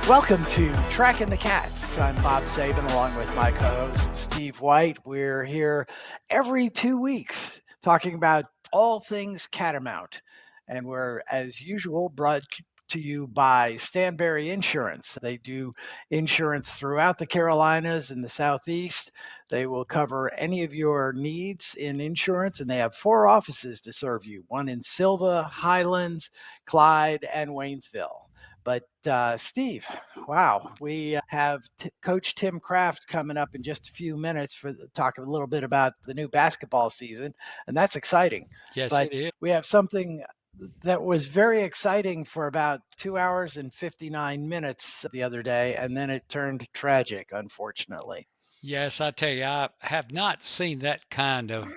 Welcome to Tracking the Cats. I'm Bob Saban along with my co-host Steve White. We're here every 2 weeks talking about all things Catamount. And we're, as usual, brought to you by Stanberry Insurance. They do insurance throughout the Carolinas and the Southeast. They will cover any of your needs in insurance, and they have 4 offices to serve you, one in Silva, Highlands, Clyde, and Waynesville. But Steve, wow, we have Coach Tim Kraft coming up in just a few minutes for talk a little bit about the new basketball season, and that's exciting. Yes, But it is. we have something that was very exciting for about 2 hours and 59 minutes the other day, and then it turned tragic, unfortunately. Yes, I tell you, I have not seen that kind of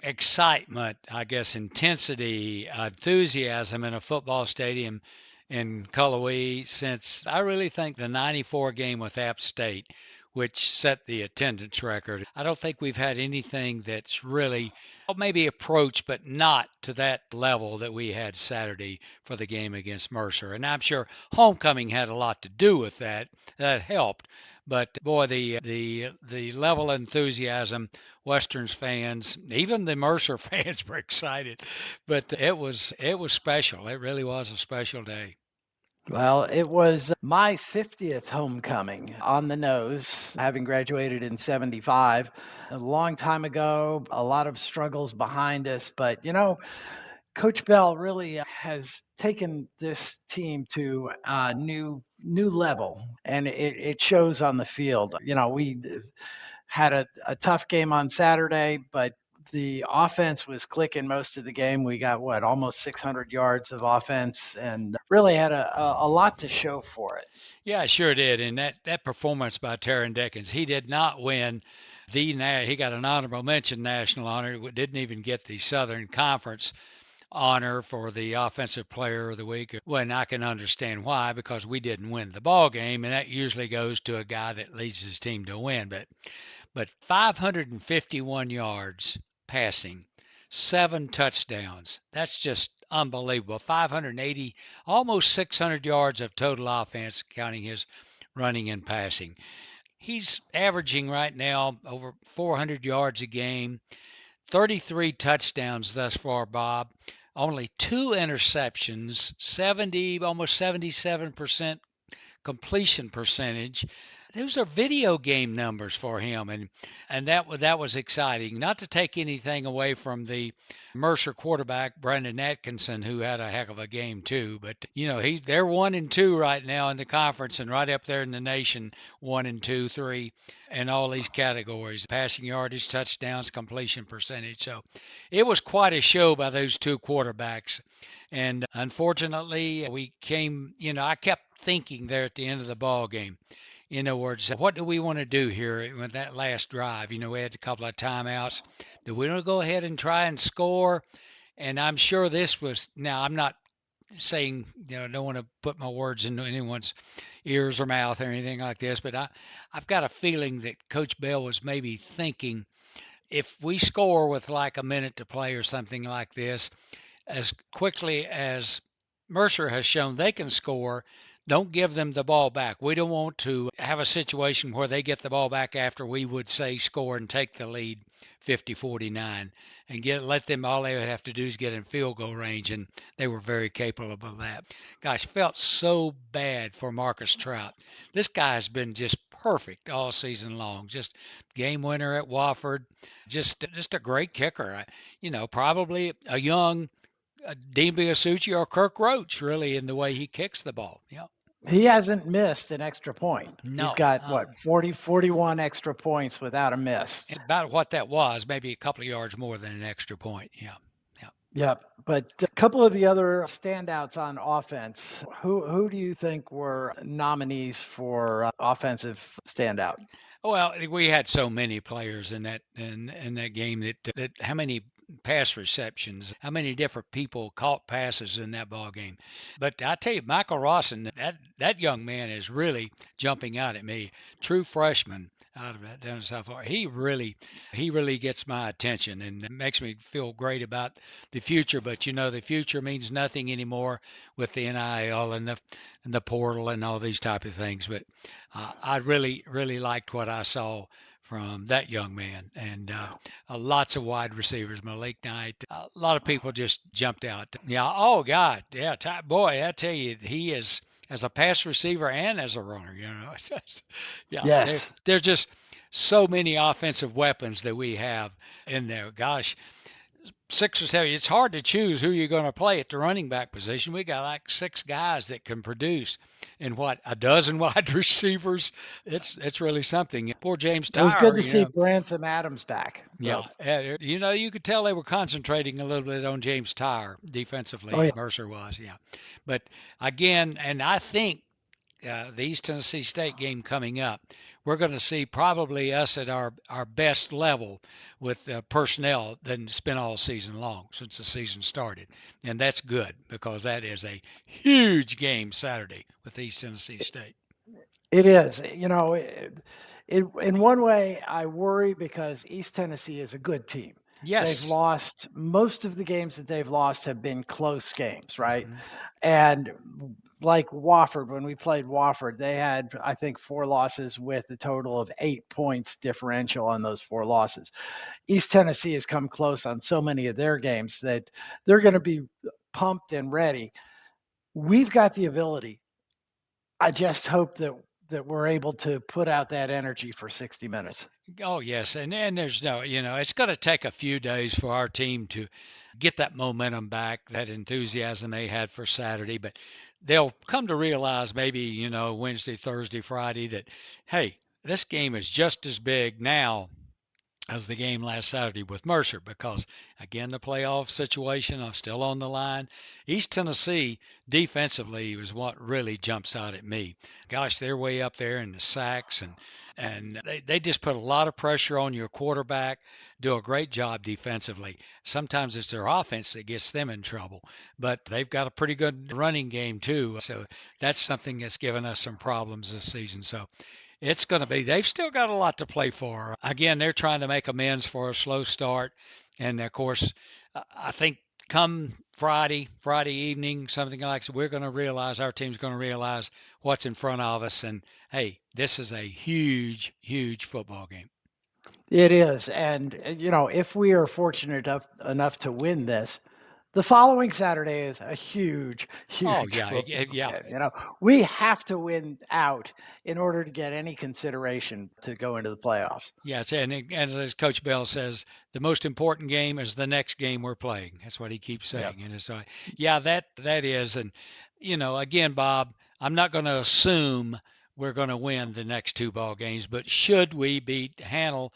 excitement, I guess, intensity, enthusiasm in a football stadium in Cullowhee since I really think the 94 game with App State, which set the attendance record. I don't think we've had anything that's really, well, maybe approached, but not to that level that we had Saturday for the game against Mercer. And I'm sure homecoming had a lot to do with that. That helped. But boy, the level of enthusiasm, Westerns fans, even the Mercer fans were excited. But it was special. It really was a special day. Well, it was my 50th homecoming on the nose, having graduated in 75. A long time ago, a lot of struggles behind us, but Coach Bell really has taken this team to a new level, and it shows on the field. We had a tough game on Saturday, but the offense was clicking most of the game. We got almost 600 yards of offense, and really had a lot to show for it. Yeah, sure did. And that performance by Taron Dickens, he did not win he got an honorable mention national honor. Didn't even get the Southern Conference honor for the offensive player of the week. Well, and I can understand why, because we didn't win the ball game, and that usually goes to a guy that leads his team to win. But 551 yards passing, 7 touchdowns. That's just unbelievable. 580, almost 600 yards of total offense, counting his running and passing. He's averaging right now over 400 yards a game, 33 touchdowns thus far, Bob. Only 2 interceptions, 70, almost 77% completion percentage. Those are video game numbers for him, and that was exciting. Not to take anything away from the Mercer quarterback Brandon Atkinson, who had a heck of a game too. But they're 1-2 right now in the conference, and right up there in the nation, 1-2, 3, in all these categories: passing yardage, touchdowns, completion percentage. So it was quite a show by those 2 quarterbacks. And unfortunately, I kept thinking there at the end of the ball game. In other words, what do we want to do here with that last drive? We had a couple of timeouts. Do we want to go ahead and try and score? And I'm sure this was, now I'm not saying, I don't want to put my words into anyone's ears or mouth or anything like this, but I've got a feeling that Coach Bell was maybe thinking, if we score with like a minute to play or something like this, as quickly as Mercer has shown they can score, don't give them the ball back. We don't want to have a situation where they get the ball back after we would say score and take the lead 50-49 and let them, all they would have to do is get in field goal range, and they were very capable of that. Gosh, felt so bad for Marcus Trout. This guy has been just perfect all season long. Just game winner at Wofford. Just a great kicker. Probably a young Dean Biasucci or Kirk Roach, really, in the way he kicks the ball. Yeah. He hasn't missed an extra point. He's No. got 40, 41 extra points without a miss. It's about what that was, maybe a couple of yards more than an extra point. Yeah. Yeah. Yep. But a couple of the other standouts on offense, who do you think were nominees for offensive standout? Well, we had so many players in that game that how many pass receptions, how many different people caught passes in that ball game. But I tell you, Michael Rawson, that young man is really jumping out at me. True freshman. out of that down in South Florida. He really gets my attention and makes me feel great about the future. But the future means nothing anymore with the NIL and the portal and all these type of things. But I really liked what I saw from that young man, and lots of wide receivers. Malik Knight, a lot of people just jumped out. Yeah. Oh God. Yeah. Boy, I tell you, he is as a pass receiver and as a runner. It's just, yeah. Yes. There's just so many offensive weapons that we have in there. Gosh, 6 or 7. It's hard to choose who you're going to play at the running back position. We got like 6 guys that can produce, and what, a dozen wide receivers. It's really something. Poor James It was good Tyre, to see Branson Adams back, yeah, though. you could tell they were concentrating a little bit on James Tyre Oh, defensively. yeah. Mercer was, yeah. But again, and I think the East Tennessee State game coming up, we're going to see probably us at our best level with personnel than it's been all season long since the season started. And that's good because that is a huge game Saturday with East Tennessee State. It is. In one way, I worry because East Tennessee is a good team. They've Yes. lost most of the games that they've lost have been close games, right? Hmm. And like Wofford, when we played Wofford, they had, I think, 4 losses with a total of 8 points differential on those 4 losses. East Tennessee has come close on so many of their games that they're going to be pumped and ready. We've got the ability. I just hope that we're able to put out that energy for 60 minutes. Oh yes, and there's no, it's going to take a few days for our team to get that momentum back, that enthusiasm they had for Saturday, but they'll come to realize maybe, Wednesday, Thursday, Friday that hey, this game is just as big now as the game last Saturday with Mercer because, again, the playoff situation, I'm still on the line. East Tennessee defensively was what really jumps out at me. Gosh, they're way up there in the sacks, and they just put a lot of pressure on your quarterback, do a great job defensively. Sometimes it's their offense that gets them in trouble, but they've got a pretty good running game too. So that's something that's given us some problems this season. So it's going to be, they've still got a lot to play for. Again, they're trying to make amends for a slow start. And of course, I think come Friday evening, something like that, we're going to realize, our team's going to realize what's in front of us. And hey, this is a huge football game. It is. And, if we are fortunate enough to win this, the following Saturday is a huge, Oh, huge yeah. football Yeah. game. We have to win out in order to get any consideration to go into the playoffs. Yes, and as Coach Bell says, the most important game is the next game we're playing. That's what he keeps Yep. saying. And so, yeah, that is, and again, Bob, I'm not going to assume we're going to win the next 2 ball games, but should we handle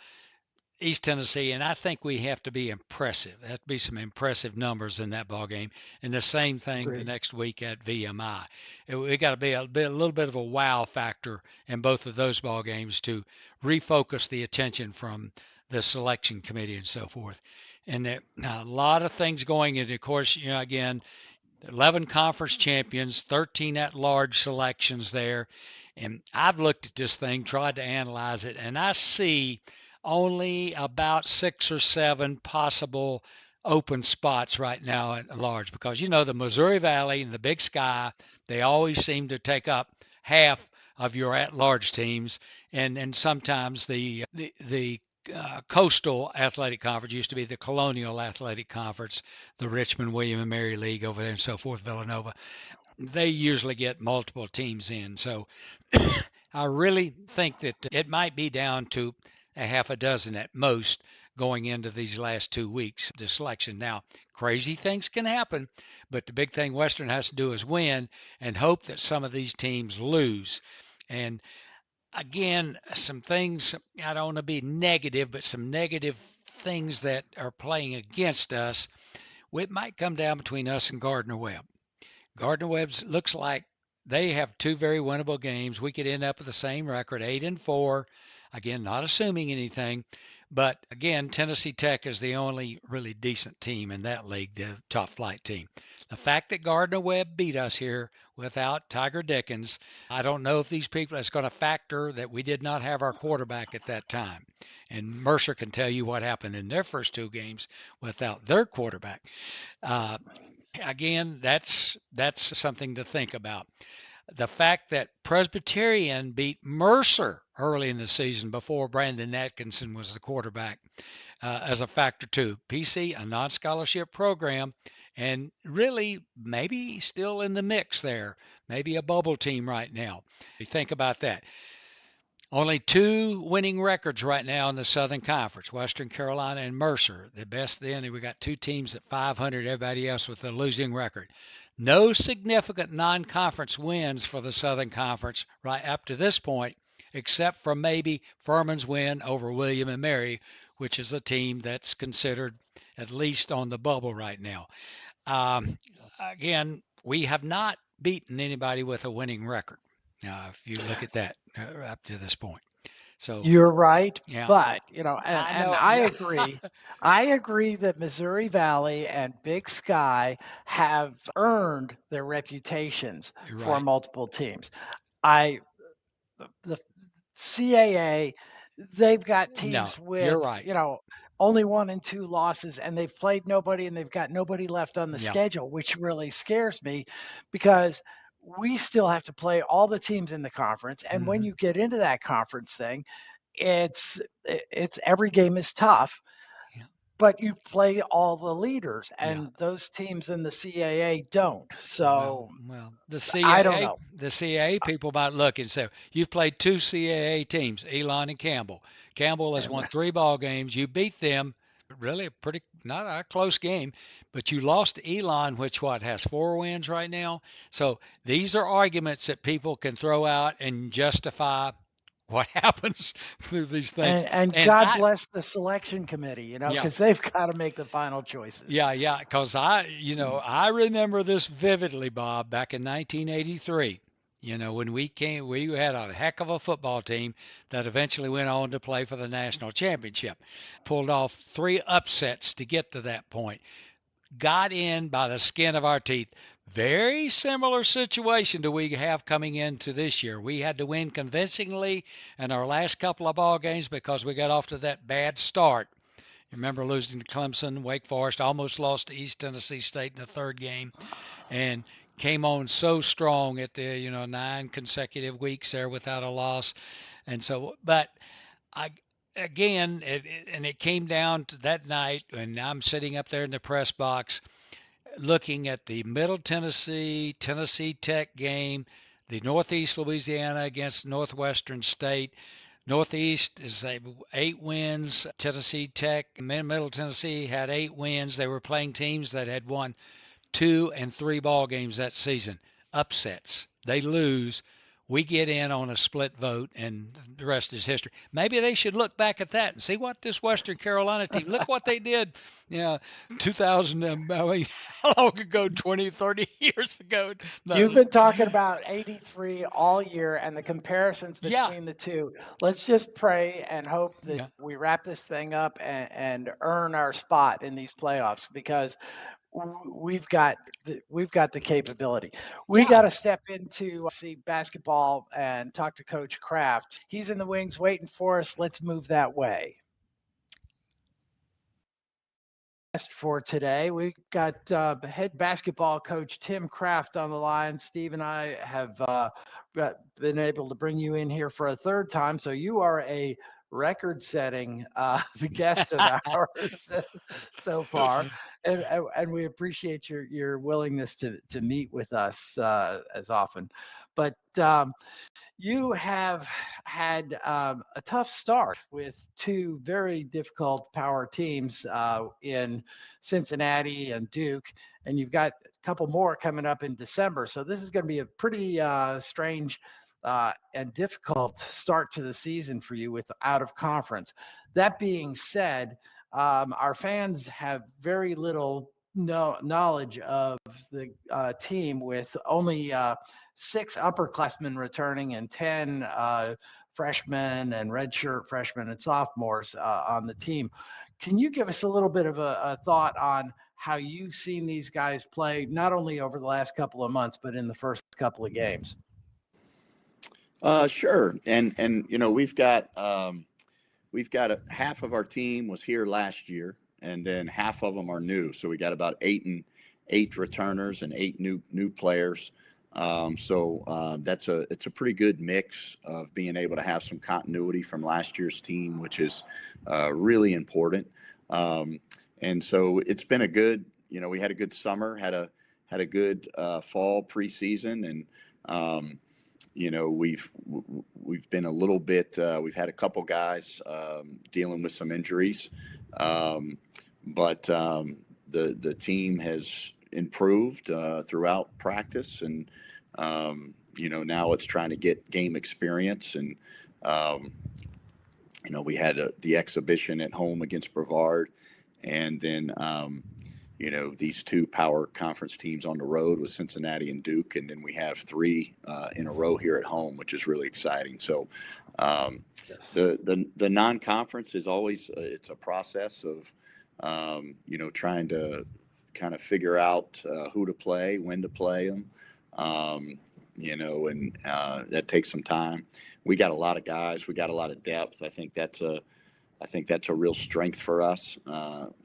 East Tennessee, and I think we have to be impressive. There have to be some impressive numbers in that ball game, and the same thing the Agreed. next week at VMI. We got to be a little bit of a wow factor in both of those ball games to refocus the attention from the selection committee and so forth. And there a lot of things going, and of course, again, 11 conference champions, 13 at-large selections there. And I've looked at this thing, tried to analyze it, and I see only about 6 or 7 possible open spots right now at large because the Missouri Valley and the Big Sky, they always seem to take up half of your at-large teams, and sometimes the Coastal Athletic Conference used to be the Colonial Athletic Conference, the Richmond, William and Mary League over there and so forth, Villanova. They usually get multiple teams in. So I really think that it might be down to a half a dozen at most going into these last 2 weeks, the selection. Now, crazy things can happen, but the big thing Western has to do is win and hope that some of these teams lose. And again, some things, I don't want to be negative, but some negative things that are playing against us. It might come down between us and Gardner Webb. Gardner Webb looks like they have 2 very winnable games. We could end up with the same record, 8-4. Again, not assuming anything, But again, Tennessee Tech is the only really decent team in that league, the top flight team. The fact that Gardner Webb beat us here without Tiger Dickens, I don't know if these people, it's going to factor that we did not have our quarterback at that time. And Mercer can tell you what happened in their first two games without their quarterback. Uh, Again, that's something to think about. The fact that Presbyterian beat Mercer early in the season before Brandon Atkinson was the quarterback as a factor too. PC, a non-scholarship program, and really maybe still in the mix there. Maybe a bubble team right now. You think about that. Only two winning records right now in the Southern Conference, Western Carolina and Mercer. The best then, we got two teams at 500, everybody else with a losing record. No significant non-conference wins for the Southern Conference right up to this point, except for maybe Furman's win over William and Mary, which is a team that's considered at least on the bubble right now. Um, Again, we have not beaten anybody with a winning record. If you look at that up to this point. So, You're right, yeah, but I and know. I Yeah, agree. I agree that Missouri Valley and Big Sky have earned their reputations you're for right. multiple teams. I the CAA, they've got No, teams you're with, right. only 1 and 2 losses, and they've played nobody, and they've got nobody left on the Yeah. schedule, which really scares me because we still have to play all the teams in the conference. And when Hmm. you get into that conference thing, it's every game is tough, Yeah. but you play all the leaders, Yeah. and those teams in the CAA don't. Well, So well, I don't know. The CAA people might look and say, you've played two CAA teams, Elon and Campbell. Campbell has And won three ball games. You beat them, really a pretty, not a close game, but you lost to Elon, which what has four wins right now. So these are arguments that people can throw out and justify what happens through these things. and And God I, bless the selection committee, yeah, because they've got to make the final choices. yeah, yeah, because I remember this vividly, Bob, back in 1983. When we came, we had a heck of a football team that eventually went on to play for the national championship. Pulled off three upsets to get to that point. Got in by the skin of our teeth. Very similar situation to we have coming into this year. We had to win convincingly in our last couple of ball games because we got off to that bad start. Remember losing to Clemson, Wake Forest, almost lost to East Tennessee State in the third game, and came on so strong at the 9 consecutive weeks there without a loss, and so but I again it came down to that night, and I'm sitting up there in the press box looking at the Middle Tennessee Tennessee Tech game, the Northeast Louisiana against Northwestern State. Northeast is 8 wins. Tennessee Tech, Middle Tennessee had 8 wins. They were playing teams that had won 2 and 3 ball games that season. Upsets. They lose. We get in on a split vote, and the rest is history. Maybe they should look back at that and see what this Western Carolina team. Look what they did. 2000. I mean, how long ago? 20, 30 years ago. You've No, been talking about 83 all year and the comparisons yeah, between the two. Let's just pray and hope that yeah, we wrap this thing up and earn our spot in these playoffs, because we've got the capability. We got yeah. to step into see basketball and talk to Coach Kraft. He's in the wings waiting for us. Let's move that way. For today, we've got head basketball coach Tim Kraft on the line. Steve and I have been able to bring you in here for a third time, so you are a record-setting guest of ours so far, and we appreciate your willingness to meet with us as often. But you have had a tough start with two very difficult power teams in Cincinnati and Duke, and you've got a couple more coming up in December. So this is going to be a pretty strange and difficult start to the season for you with out of conference. That being said, our fans have very little knowledge of the team, with only 6 upperclassmen returning and 10 freshmen and redshirt freshmen and sophomores on the team. Can you give us a little bit of a thought on how you've seen these guys play, not only over the last couple of months, but in the first couple of games? Sure. And we've got half of our team was here last year, and then half of them are new. So we got about eight returners and 8 new players. It's a pretty good mix of being able to have some continuity from last year's team, which is really important. And so it's been a good, we had a good summer, had a good fall preseason, and we've been a little bit. We've had a couple guys dealing with some injuries, but the team has improved throughout practice, and now it's trying to get game experience. And we had the exhibition at home against Brevard, and then these 2 power conference teams on the road with Cincinnati and Duke, and then we have 3 in a row here at home, which is really exciting. So Yes. the non-conference is always it's a process of trying to kind of figure out who to play, when to play them, and that takes some time. We got a lot of guys. We got a lot of depth. I think that's a real strength for us.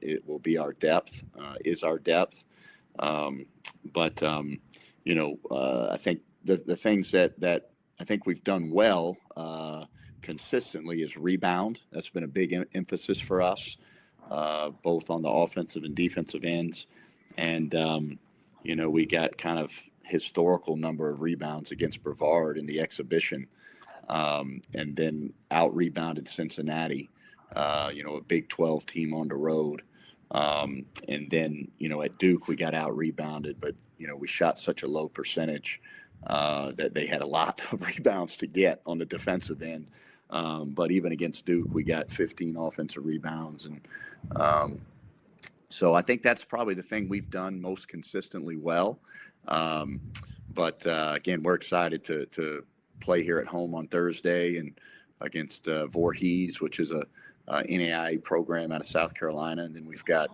It will be our depth, is our depth. I think the things that I think we've done well consistently is rebound. That's been a big emphasis for us, both on the offensive and defensive ends. And, we got kind of historical number of rebounds against Brevard in the exhibition, and then out-rebounded Cincinnati, a Big 12 team on the road. And then, at Duke, we got out-rebounded, but, we shot such a low percentage that they had a lot of rebounds to get on the defensive end. But even against Duke, we got 15 offensive rebounds. And so I think that's probably the thing we've done most consistently well. Again, we're excited to play here at home on Thursday and against Voorhees, which is a NAIA program out of South Carolina. And then we've got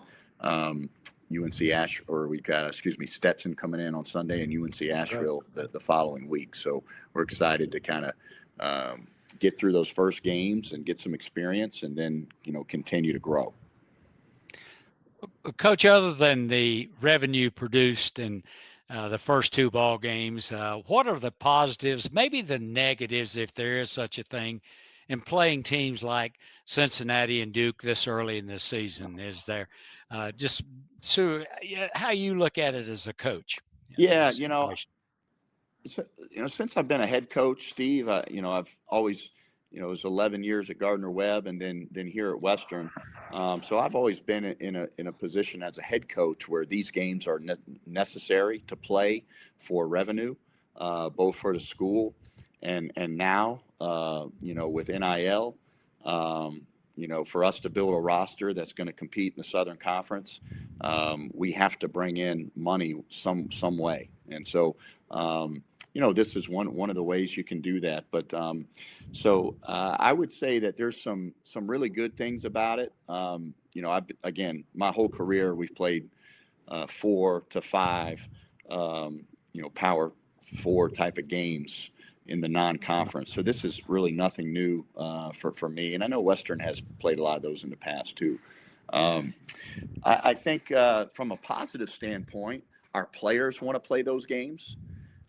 Stetson coming in on Sunday, and UNC Asheville the following week. So we're excited to kind of get through those first games and get some experience, and then continue to grow. Coach, other than the revenue produced in the first 2 ball games, what are the positives, maybe the negatives, if there is such a thing, in playing teams like Cincinnati and Duke this early in the season? Is there how you look at it as a coach? Yeah, since I've been a head coach, Steve, I've always, it was 11 years at Gardner-Webb, and then here at Western. So I've always been in a position as a head coach where these games are necessary to play for revenue, both for the school and now, with NIL, for us to build a roster that's going to compete in the Southern Conference, we have to bring in money some way. And so, this is one of the ways you can do that. But I would say that there's some really good things about it. Again, my whole career, we've played 4 to 5, Power 4 type of games in the non-conference. So this is really nothing new for me. And I know Western has played a lot of those in the past too. I think from a positive standpoint, our players want to play those games.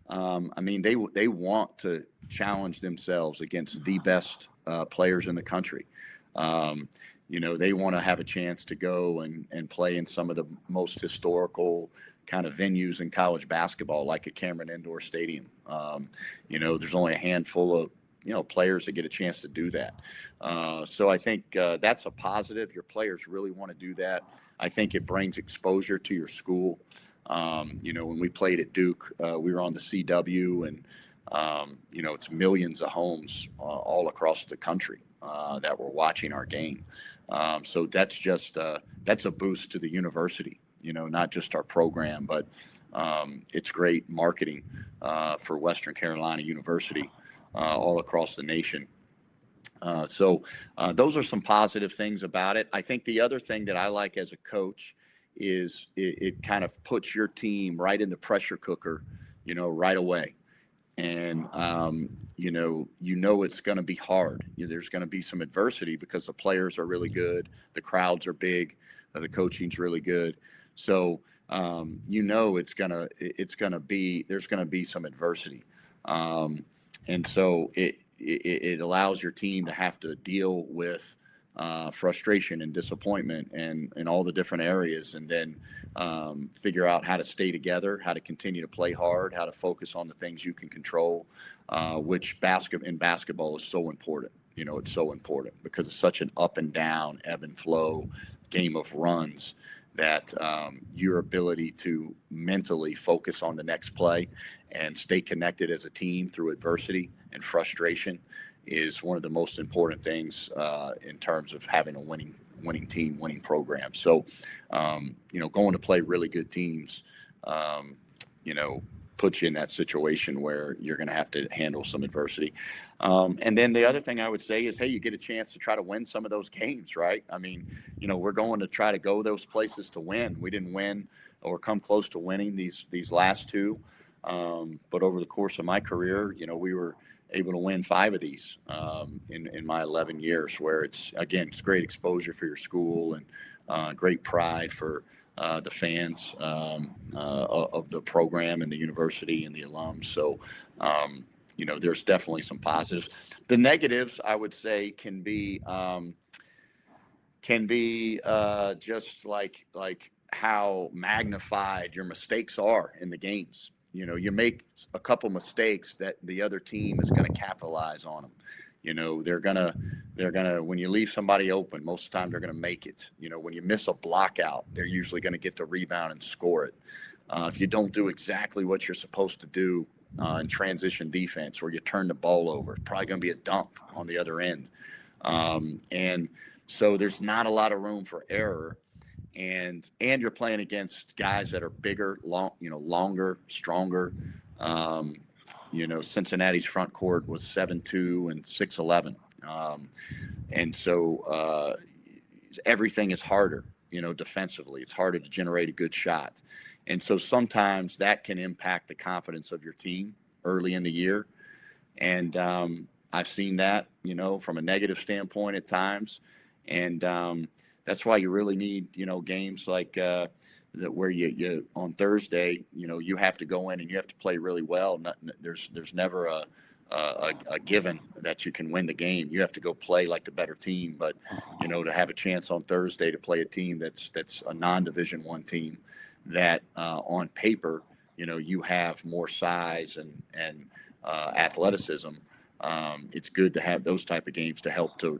They want to challenge themselves against the best players in the country. They want to have a chance to go and play in some of the most historical kind of venues in college basketball, like at Cameron Indoor Stadium. There's only a handful of players that get a chance to do that. So I think that's a positive. Your players really want to do that. I think it brings exposure to your school. When we played at Duke, we were on the CW, and it's millions of homes all across the country that were watching our game. So that's just that's a boost to the university. Not just our program, but it's great marketing for Western Carolina University all across the nation. So those are some positive things about it. I think the other thing that I like as a coach is it kind of puts your team right in the pressure cooker, right away. And it's going to be hard. There's going to be some adversity because the players are really good, the crowds are big, the coaching's really good. So there's going to be some adversity, and so it allows your team to have to deal with frustration and disappointment and in all the different areas, and then figure out how to stay together, how to continue to play hard, how to focus on the things you can control, which in basketball is so important. It's so important because it's such an up and down, ebb and flow game of runs that your ability to mentally focus on the next play and stay connected as a team through adversity and frustration is one of the most important things in terms of having a winning team, winning program. So, going to play really good teams, puts you in that situation where you're going to have to handle some adversity. And then the other thing I would say is, hey, you get a chance to try to win some of those games, right? I mean, we're going to try to go those places to win. We didn't win or come close to winning these last two. But over the course of my career, we were able to win 5 of these in my 11 years, where it's great exposure for your school and great pride for the fans of the program and the university and the alums. So, there's definitely some positives. The negatives, I would say, can be just like how magnified your mistakes are in the games. You make a couple mistakes that the other team is going to capitalize on them. They're gonna when you leave somebody open, most of the time they're gonna make it. When you miss a block out, they're usually going to get the rebound and score it. If you don't do exactly what you're supposed to do in transition defense, or you turn the ball over, it's probably going to be a dunk on the other end. And so there's not a lot of room for error. And you're playing against guys that are bigger, longer, stronger. Cincinnati's front court was 7'2" and 6'11", and so everything is harder. Defensively, it's harder to generate a good shot, and so sometimes that can impact the confidence of your team early in the year. And I've seen that, from a negative standpoint at times, and that's why you really need, games like that where you on Thursday, you have to go in and you have to play really well. There's never a given that you can win the game. You have to go play like the better team. But to have a chance on Thursday to play a team that's a non-Division I team that on paper, you have more size and athleticism. It's good to have those type of games to help to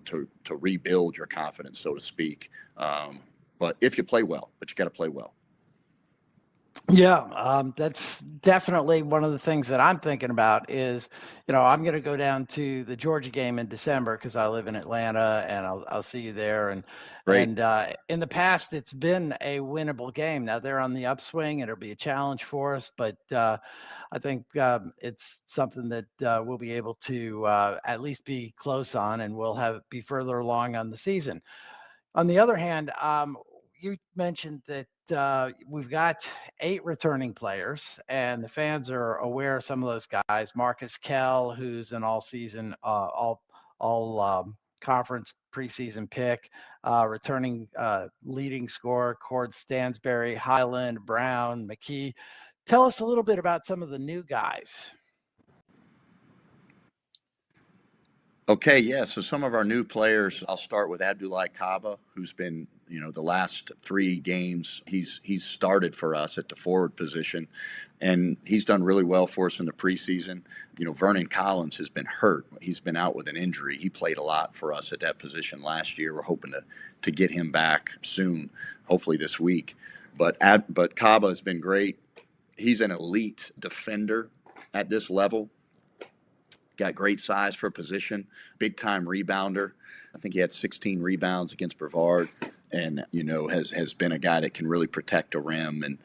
rebuild your confidence, so to speak. But if you play well, but you got to play well. Yeah, that's definitely one of the things that I'm thinking about is, I'm going to go down to the Georgia game in December because I live in Atlanta, and I'll see you there. And Great. And in the past, it's been a winnable game. Now they're on the upswing. It'll be a challenge for us, but I think it's something that we'll be able to at least be close on, and we'll be further along on the season. On the other hand, you mentioned that we've got 8 returning players, and the fans are aware of some of those guys. Marcus Kell, who's an all-season, all conference preseason pick, returning leading scorer, Cord Stansberry, Highland, Brown, McKee. Tell us a little bit about some of the new guys. Okay, yeah. So some of our new players, I'll start with Abdoulaye Kaba, who's been, the last 3 games, he's started for us at the forward position, and he's done really well for us in the preseason. Vernon Collins has been hurt. He's been out with an injury. He played a lot for us at that position last year. We're hoping to get him back soon, hopefully this week. But Kaba has been great. He's an elite defender at this level. Got great size for a position, big-time rebounder. I think he had 16 rebounds against Brevard. and has been a guy that can really protect a rim, and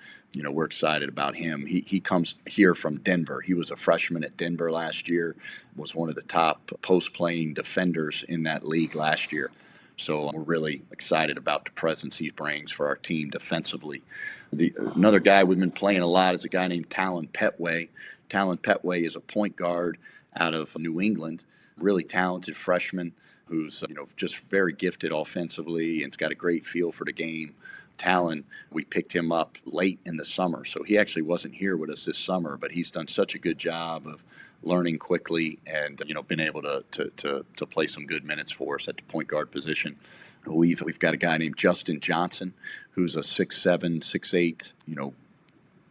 we're excited about him. He comes here from Denver. He was a freshman at Denver last year, was one of the top post playing defenders in that league last year. So we're really excited about the presence he brings for our team defensively. Another guy we've been playing a lot is a guy named Talon Petway. Talon Petway is a point guard out of New England, really talented freshman who's just very gifted offensively and's got a great feel for the game. Talon, we picked him up late in the summer, so he actually wasn't here with us this summer, but he's done such a good job of learning quickly and been able to play some good minutes for us at the point guard position. We've got a guy named Justin Johnson, who's a 6'7", 6'8",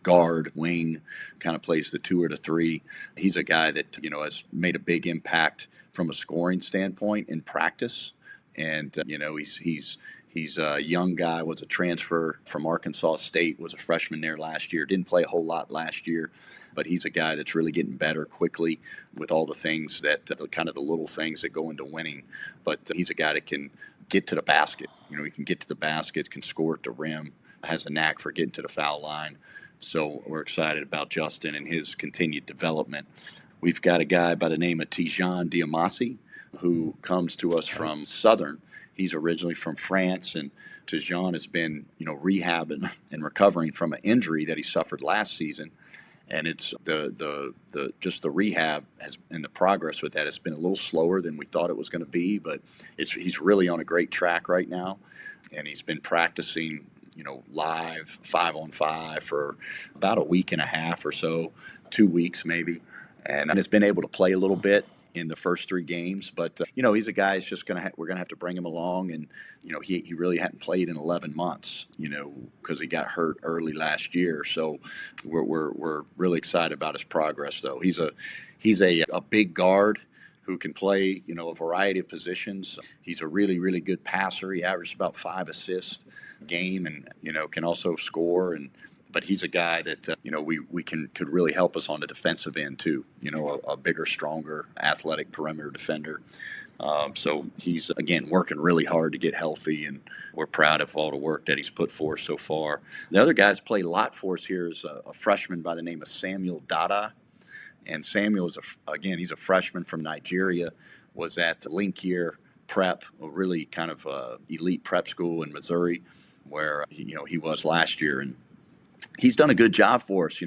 guard, wing, kind of plays the 2 or the 3. He's a guy that has made a big impact from a scoring standpoint in practice, and he's a young guy. Was a transfer from Arkansas State. Was a freshman there last year. Didn't play a whole lot last year, but he's a guy that's really getting better quickly with all the things that kind of the little things that go into winning. But he's a guy that can get to the basket. He can get to the basket, can score at the rim, has a knack for getting to the foul line. So we're excited about Justin and his continued development. We've got a guy by the name of Tijan Diamasi who comes to us from Southern. He's originally from France, and Tijan has been, rehabbing and recovering from an injury that he suffered last season. And it's the rehab and the progress with that has been a little slower than we thought it was going to be, but he's really on a great track right now, and he's been practicing live 5-on-5 for about a week and a half or so, 2 weeks maybe, and has been able to play a little bit in the first 3 games. But he's a guy. It's just we're gonna have to bring him along, and he really hadn't played in 11 months, because he got hurt early last year. So we're really excited about his progress, though. He's a big guard who can play a variety of positions. He's a really, really good passer. He averages about 5 assists a game, and can also score. But he's a guy that could really help us on the defensive end too. A bigger, stronger, athletic perimeter defender. So he's again working really hard to get healthy, and we're proud of all the work that he's put forth so far. The other guy's played a lot for us here is a freshman by the name of Samuel Dada. And Samuel is he's a freshman from Nigeria. Was at Linkier Prep, a really kind of elite prep school in Missouri, where he was last year, and he's done a good job for us.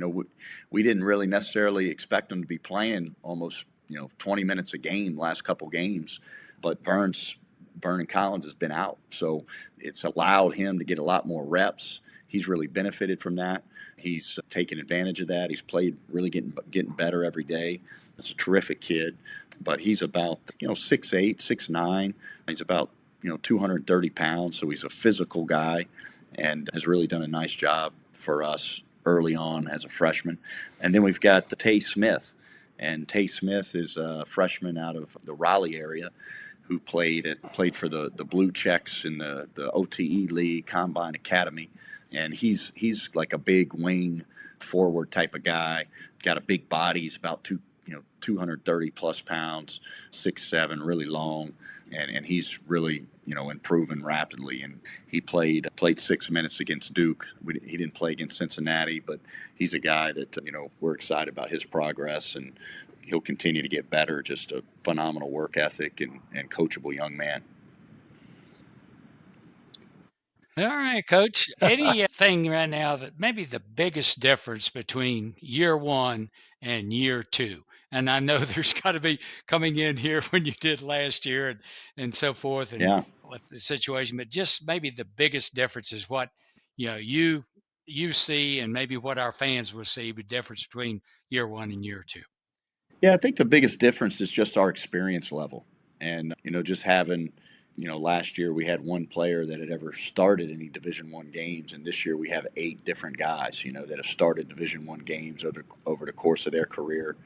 We didn't really necessarily expect him to be playing almost 20 minutes a game last couple games, but Vernon Collins has been out, so it's allowed him to get a lot more reps. He's really benefited from that. He's taken advantage of that. He's played really getting better every day. He's a terrific kid, but he's about 6'8", 6'9". He's about 230 pounds, so he's a physical guy and has really done a nice job for us early on as a freshman. And then we've got Tay Smith, and Tay Smith is a freshman out of the Raleigh area who played for the Blue Checks in the OTE League Combine Academy. And he's like a big wing forward type of guy. Got a big body. He's about 230 plus pounds, 6'7", really long, and he's really improving rapidly. And he played 6 minutes against Duke. He didn't play against Cincinnati, but he's a guy that we're excited about his progress, and he'll continue to get better. Just a phenomenal work ethic and coachable young man. All right, Coach. Anything right now that maybe the biggest difference between year 1 and year 2? And I know there's got to be coming in here when you did last year and so forth, and Yeah. with the situation, but just maybe the biggest difference is what you see, and maybe what our fans will see, the difference between year 1 and year 2. Yeah, I think the biggest difference is just our experience level, and just having. Last year we had one player that had ever started any Division I games, and this year we have 8 different guys, that have started Division I games over the course of their career.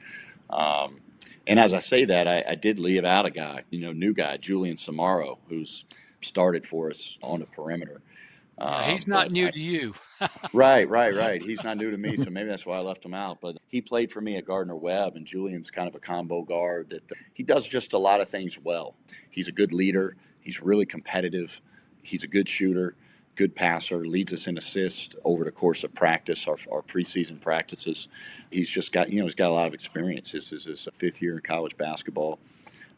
And as I say that, I did leave out a guy, new guy, Julian Samaro, who's started for us on the perimeter. He's not new to you. Right. He's not new to me, so maybe that's why I left him out. But he played for me at Gardner-Webb, and Julian's kind of a combo guard that he does just a lot of things well. He's a good leader. He's really competitive. he's a good shooter, good passer, leads us in assists over the course of practice, our preseason practices. He's just got, he's got a lot of experience. This is his fifth year in college basketball.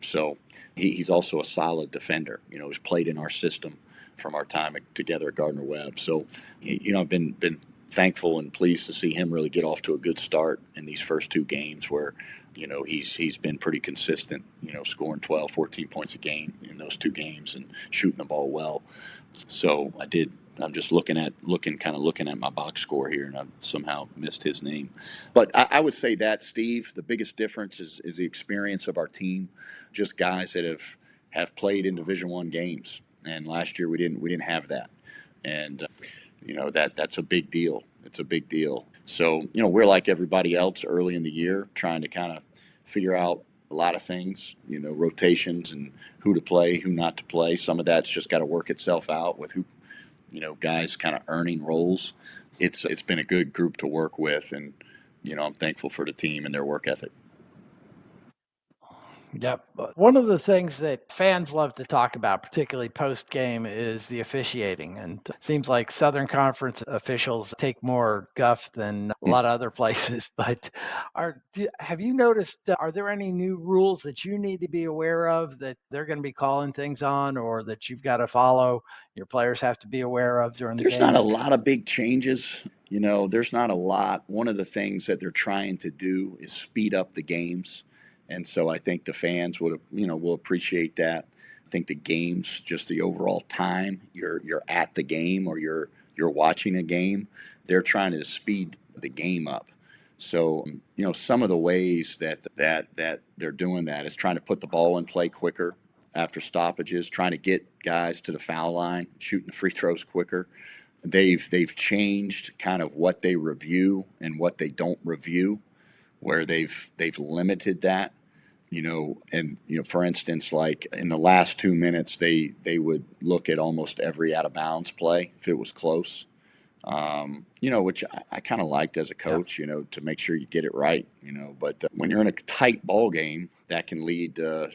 So he's also a solid defender. He's played in our system from our time together at Gardner Webb. So, I've been thankful and pleased to see him really get off to a good start in these first two games where, he's been pretty consistent, scoring 12, 14 points a game in those two games and shooting the ball well. So I'm just looking at my box score here, and I've somehow missed his name. But I would say that, Steve, the biggest difference is the experience of our team, just guys that have played in Division I games. And last year we didn't have that, and that's a big deal. It's a big deal. So we're like everybody else early in the year, trying to kind of figure out a lot of things, rotations and who to play, who not to play. Some of that's just got to work itself out with who, guys kind of earning roles. It's been a good group to work with, and I'm thankful for the team and their work ethic. Yep. One of the things that fans love to talk about, particularly post game, is the officiating. And it seems like Southern Conference officials take more guff than a lot of other places. But have you noticed, are there any new rules that you need to be aware of that they're going to be calling things on, or that you've got to follow, your players have to be aware of during the games? There's not a lot of big changes. There's not a lot. One of the things that they're trying to do is speed up the games. And so I think the fans will appreciate that. I think the games, just the overall time you're at the game or you're watching a game, they're trying to speed the game up. So some of the ways that they're doing that is trying to put the ball in play quicker after stoppages, trying to get guys to the foul line, shooting the free throws quicker. They've changed kind of what they review and what they don't review, where they've limited that. For instance, like in the last 2 minutes, they would look at almost every out of bounds play if it was close, which I kind of liked as a coach, to make sure you get it right, but when you're in a tight ball game, that can lead to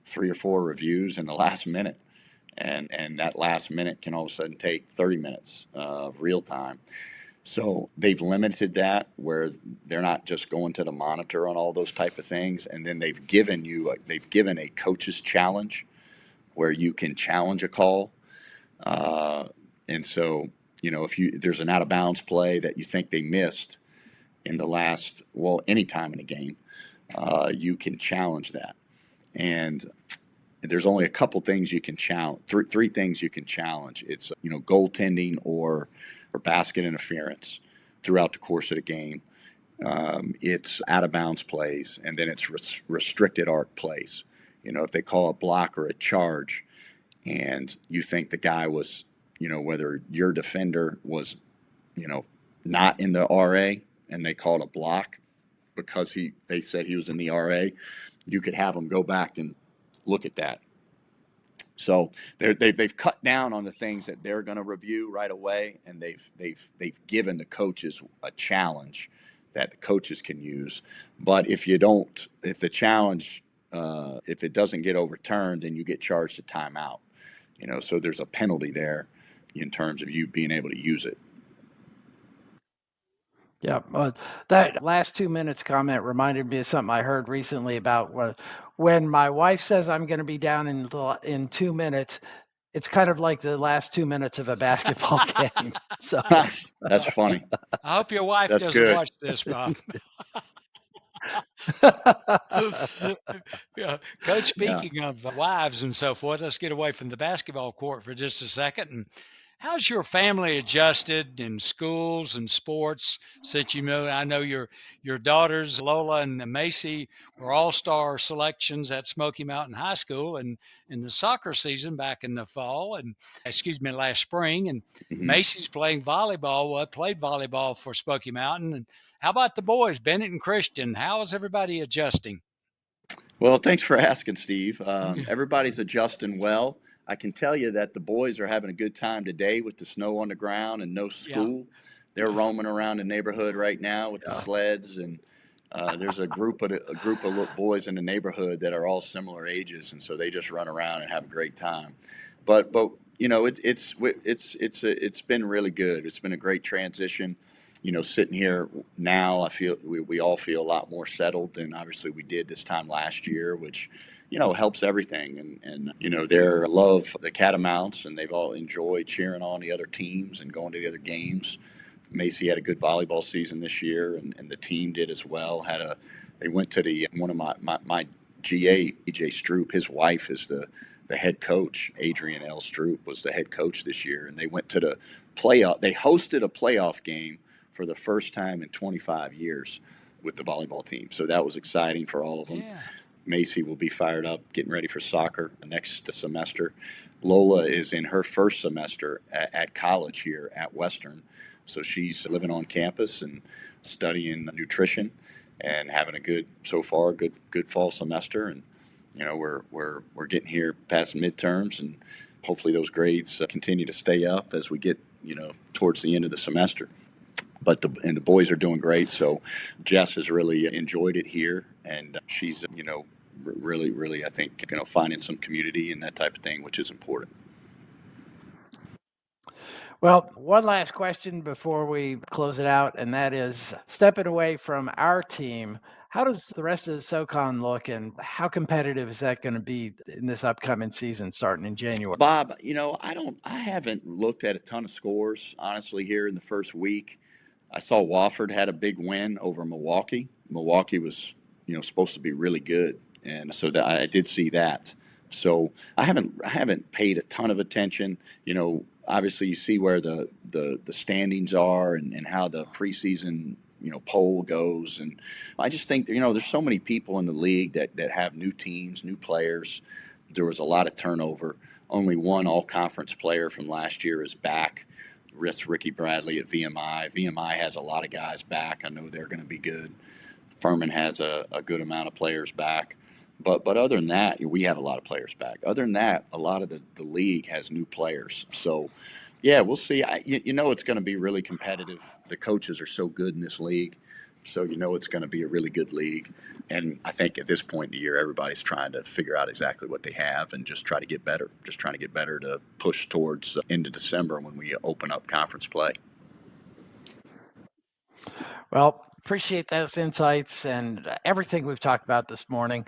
3 or 4 reviews in the last minute. And that last minute can all of a sudden take 30 minutes of real time. So they've limited that where they're not just going to the monitor on all those type of things. And then they've given a coach's challenge where you can challenge a call. And so, if there's an out of bounds play that you think they missed in any time in a game, you can challenge that. And there's only a couple things you can challenge, three things you can challenge. It's, goaltending or basket interference throughout the course of the game. It's out of bounds plays, and then it's restricted arc plays. If they call a block or a charge and you think the guy was, whether your defender was, not in the RA and they called a block because they said he was in the RA, you could have them go back and look at that. So they've cut down on the things that they're going to review right away, and they've given the coaches a challenge that the coaches can use. But if the challenge, if it doesn't get overturned, then you get charged a timeout. So there's a penalty there in terms of you being able to use it. Yeah, that last 2 minutes comment reminded me of something I heard recently about when my wife says I'm going to be down in 2 minutes. It's kind of like the last 2 minutes of a basketball game. So that's funny. I hope your wife doesn't good. watch this, Bob. Yeah. Coach, speaking of wives and so forth, let's get away from the basketball court for just a second. And how's your family adjusted in schools and sports since I know your daughters, Lola and Macy, were all-star selections at Smoky Mountain High School and in the soccer season back in the fall last spring. And Macy's played volleyball for Smoky Mountain. And how about the boys, Bennett and Christian? How is everybody adjusting? Well, thanks for asking, Steve. Everybody's adjusting well. I can tell you that the boys are having a good time today with the snow on the ground and no school. Yeah. They're roaming around the neighborhood right now with the sleds, and there's a group of boys in the neighborhood that are all similar ages, and so they just run around and have a great time. But It's been really good. It's been a great transition. Sitting here now, I feel we all feel a lot more settled than obviously we did this time last year, which helps everything. And their love the Catamounts, and they've all enjoyed cheering on the other teams and going to the other games. Macy had a good volleyball season this year, and the team did as well. They went to one of my GA, EJ Stroop. His wife is the head coach. Adrian L. Stroop was the head coach this year, and they went to the playoff. They hosted a playoff game for the first time in 25 years with the volleyball team. So that was exciting for all of them. Yeah. Macy will be fired up, getting ready for soccer next semester. Lola is in her first semester at college here at Western. So she's living on campus and studying nutrition and having a good fall semester. And we're getting here past midterms, and hopefully those grades continue to stay up as we get towards the end of the semester. But the boys are doing great. So Jess has really enjoyed it here, and she's really I think finding some community and that type of thing, which is important. Well, one last question before we close it out, and that is stepping away from our team. How does the rest of the SoCon look, and how competitive is that going to be in this upcoming season starting in January? Bob, I haven't looked at a ton of scores, honestly, here in the first week. I saw Wofford had a big win over Milwaukee. Milwaukee was, supposed to be really good, and so that I did see that. So I haven't paid a ton of attention. Obviously you see where the standings are and how the preseason poll goes, and I just think there's so many people in the league that have new teams, new players. There was a lot of turnover. Only one all-conference player from last year is back. That's Ricky Bradley at VMI. VMI has a lot of guys back. I know they're going to be good. Furman has a good amount of players back. But other than that, we have a lot of players back. Other than that, a lot of the league has new players. So, yeah, we'll see. It's going to be really competitive. The coaches are so good in this league. So, it's going to be a really good league. And I think at this point in the year, everybody's trying to figure out exactly what they have and just try to get better. Just trying to get better to push towards into December when we open up conference play. Well, appreciate those insights and everything we've talked about this morning.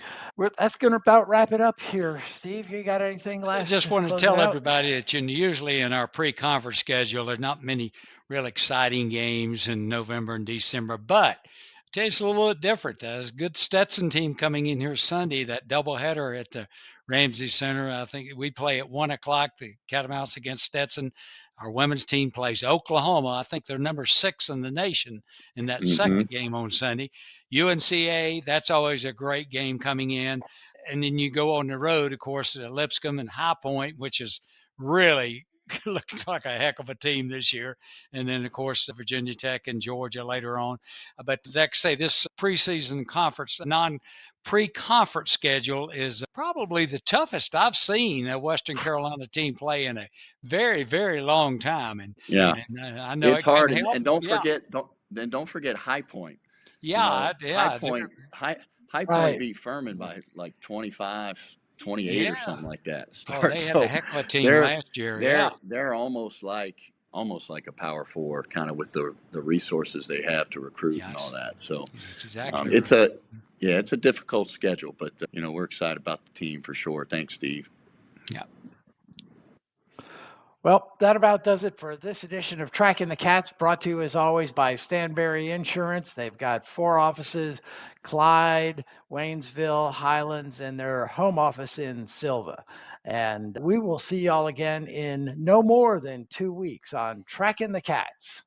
That's going to about wrap it up here. Steve, you got anything last? I just want to tell everybody that usually in our pre-conference schedule, there's not many real exciting games in November and December, but I tell you, it's a little bit different. There's a good Stetson team coming in here Sunday, that doubleheader at the Ramsey Center. I think we play at 1 o'clock, the Catamounts against Stetson. Our women's team plays Oklahoma. I think they're number 6 in the nation in that second game on Sunday. UNCA, that's always a great game coming in. And then you go on the road, of course, to Lipscomb and High Point, which is really looking like a heck of a team this year. And then, of course, Virginia Tech and Georgia later on. But like I say, this preseason conference, pre-conference schedule is probably the toughest I've seen a Western Carolina team play in a very, very long time. And yeah, and I know it's hard. can help. And don't forget High Point. Yeah, High Point beat Furman by like 25, 28 or something like that. They had a heck of a team last year. They're almost like a Power Four, kind of with the resources they have to recruit and all that. So exactly it's a difficult schedule, but we're excited about the team for sure. Thanks, Steve. Yeah. Well, that about does it for this edition of Tracking the Cats, brought to you as always by Stanberry Insurance. They've got 4 offices, Clyde, Waynesville, Highlands, and their home office in Silva. And we will see y'all again in no more than 2 weeks on Tracking the Cats.